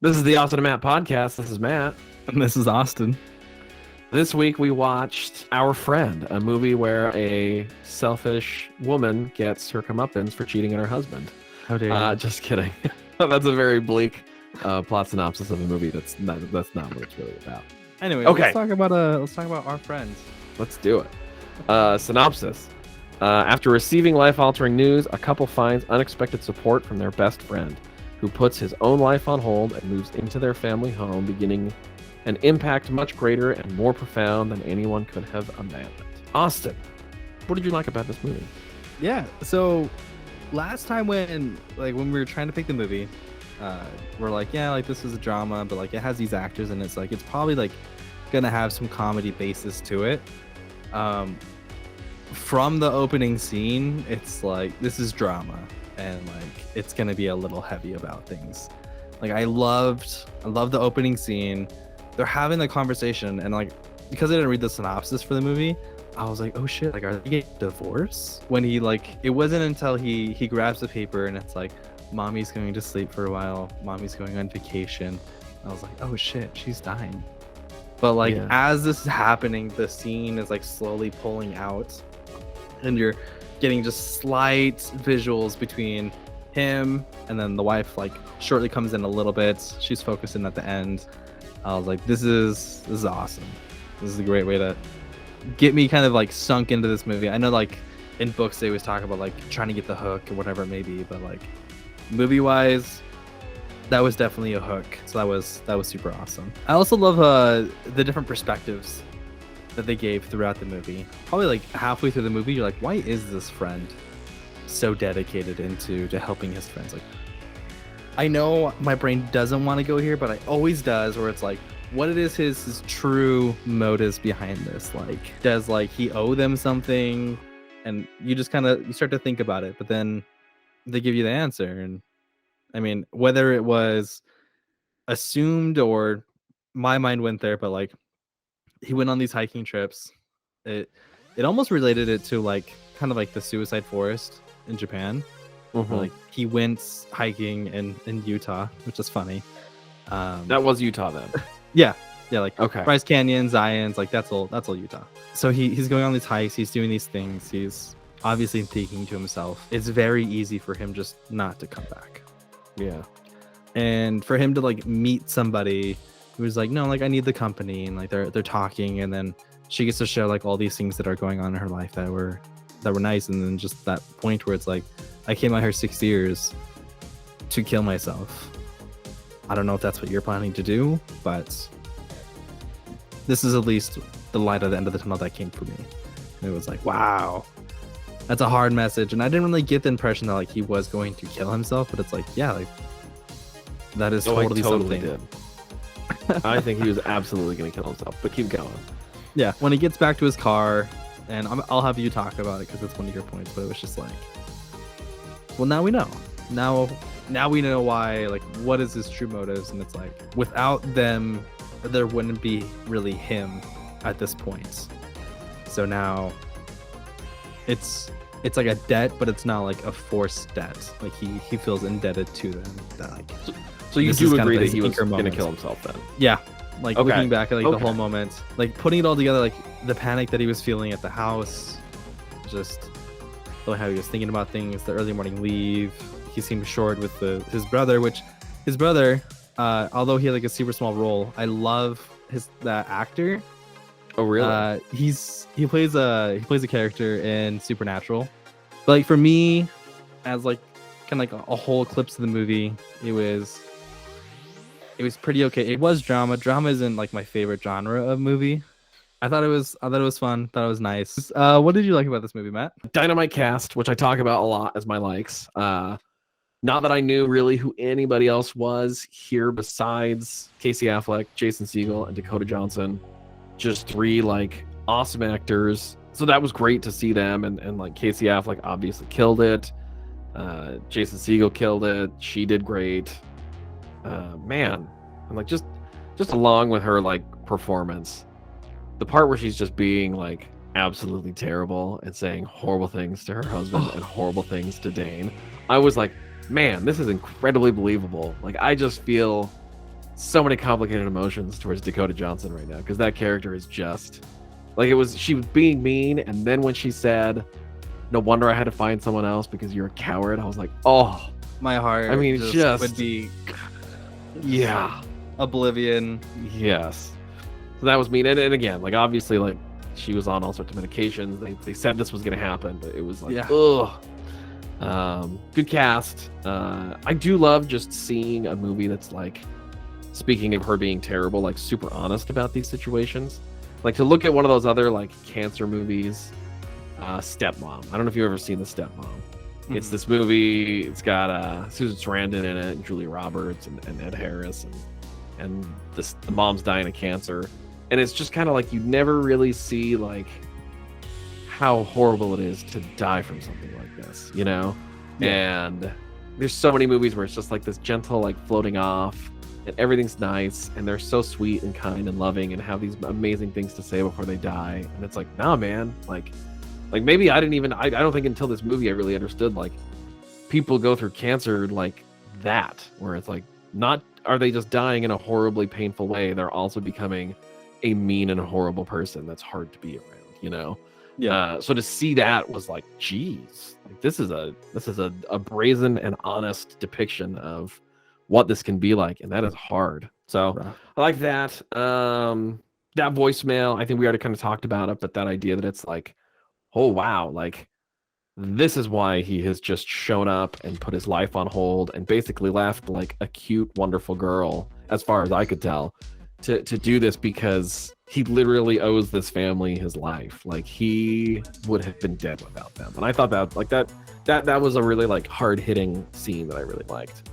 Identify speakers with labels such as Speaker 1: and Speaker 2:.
Speaker 1: This is the Austin and Matt podcast. This is Matt.
Speaker 2: And this is Austin.
Speaker 1: This week we watched Our Friend, a movie where a selfish woman gets her comeuppance for cheating on her husband.
Speaker 2: How dare you?
Speaker 1: Just kidding. That's a very bleak plot synopsis of a movie. That's not what it's really about.
Speaker 2: Anyway,
Speaker 1: okay.
Speaker 2: let's talk about Our Friend.
Speaker 1: Let's do it. Synopsis. After receiving life-altering news, a couple finds unexpected support from their best friend, who puts his own life on hold and moves into their family home, beginning an impact much greater and more profound than anyone could have imagined. Austin, what did you like about this movie?
Speaker 2: Yeah, so last time when we were trying to pick the movie, we're like, yeah, like this is a drama, but like it has these actors and it's like it's probably like gonna have some comedy basis to it. From the opening scene, it's like this is drama and like it's gonna be a little heavy about things. Like I loved the opening scene. They're having the conversation and like because I didn't read the synopsis for the movie, I was like, oh shit, like are they getting divorced? When he like it wasn't until he grabs the paper and it's like mommy's going to sleep for a while, mommy's going on vacation. I was like, oh shit, she's dying. But like as this is happening, the scene is like slowly pulling out and you're getting just slight visuals between him and then the wife like shortly comes in a little bit. She's focusing at the end. I was like, this is awesome. This is a great way to get me kind of like sunk into this movie. I know like in books they always talk about like trying to get the hook or whatever it may be, but like movie wise, that was definitely a hook. So that was super awesome. I also love the different perspectives that they gave throughout the movie. Probably like halfway through the movie, you're like, why is this friend so dedicated into helping his friends? Like, I know my brain doesn't want to go here, but it always does, where it's like, what it is his true motives behind this? Like, does like he owe them something? And you just kind of you start to think about it, but then they give you the answer. And I mean, whether it was assumed or my mind went there, but like he went on these hiking trips. It almost related it to like kind of like the Suicide Forest in Japan.
Speaker 1: Mm-hmm.
Speaker 2: Like he went hiking in Utah, which is funny.
Speaker 1: That was Utah then.
Speaker 2: Yeah, like
Speaker 1: okay.
Speaker 2: Bryce Canyon, Zion's, like that's all Utah. So he's going on these hikes, he's doing these things, he's obviously thinking to himself, it's very easy for him just not to come back.
Speaker 1: Yeah.
Speaker 2: And for him to like meet somebody who was like, no, like I need the company, and like they're talking, and then she gets to share like all these things that are going on in her life that were nice, and then just that point where it's like, I came out here 6 years to kill myself. I don't know if that's what you're planning to do, but this is at least the light at the end of the tunnel that came for me. And it was like, wow, that's a hard message. And I didn't really get the impression that like he was going to kill himself, but it's like, yeah, like that is totally something.
Speaker 1: Did. I think he was absolutely going to kill himself, but keep going.
Speaker 2: Yeah, when he gets back to his car, and I'll have you talk about it because it's one of your points, but it was just like, well, now we know. Now we know why, like, what is his true motives, and it's like, without them, there wouldn't be really him at this point. So now it's like a debt, but it's not like a forced debt. Like he feels indebted to them. That, like,
Speaker 1: so you do agree that he was
Speaker 2: going
Speaker 1: to kill himself then?
Speaker 2: Yeah. Like looking back at like the whole moment, like putting it all together, like the panic that he was feeling at the house, just how he was thinking about things, the early morning leave. He seemed short with his brother, which his brother, although he had like a super small role, I love that actor.
Speaker 1: Oh really?
Speaker 2: He plays a character in Supernatural. But like for me, as like kind of like a whole eclipse of the movie, it was pretty okay. It was drama. Drama isn't like my favorite genre of movie. I thought it was fun. Thought it was nice. What did you like about this movie, Matt?
Speaker 1: Dynamite cast, which I talk about a lot as my likes. Not that I knew really who anybody else was here besides Casey Affleck, Jason Segel, and Dakota Johnson. Just three like awesome actors. So that was great to see them. And like Casey Affleck obviously killed it. Jason Segel killed it. She did great. Man, and like just along with her like performance, the part where she's just being like absolutely terrible and saying horrible things to her husband and horrible things to Dane, I was like, man, this is incredibly believable. Like I just feel so many complicated emotions towards Dakota Johnson right now because that character is just like she was being mean, and then when she said, "No wonder I had to find someone else because you're a coward," I was like, oh,
Speaker 2: My heart.
Speaker 1: I mean, just
Speaker 2: would be
Speaker 1: yeah,
Speaker 2: oblivion.
Speaker 1: yes. So that was mean, and again, like obviously, like she was on all sorts of medications. They said this was gonna happen, but it was like,
Speaker 2: Yeah.
Speaker 1: ugh. Good cast. I do love just seeing a movie that's like, speaking of her being terrible, like super honest about these situations. Like to look at one of those other like cancer movies, Stepmom. I don't know if you've ever seen the Stepmom. It's
Speaker 2: Mhm.
Speaker 1: this movie. It's got Susan Sarandon in it, and Julia Roberts, and Ed Harris, and the mom's dying of cancer, and it's just kind of like you never really see like how horrible it is to die from something like this, you know? And there's so many movies where it's just like this gentle like floating off, and everything's nice, and they're so sweet and kind and loving and have these amazing things to say before they die, and it's like, nah, man, like maybe I don't think until this movie I really understood like people go through cancer like that, where it's like, not are they just dying in a horribly painful way, they're also becoming a mean and horrible person that's hard to be around, you know? So to see that was like, geez, like this is a brazen and honest depiction of what this can be like, and that is hard. So
Speaker 2: Right.
Speaker 1: I like that. That voicemail, I think we already kind of talked about it, but that idea that it's like, oh wow, like this is why he has just shown up and put his life on hold and basically left like a cute, wonderful girl, as far as I could tell, to do this because he literally owes this family his life. Like he would have been dead without them. And I thought that was a really like hard hitting scene that I really liked.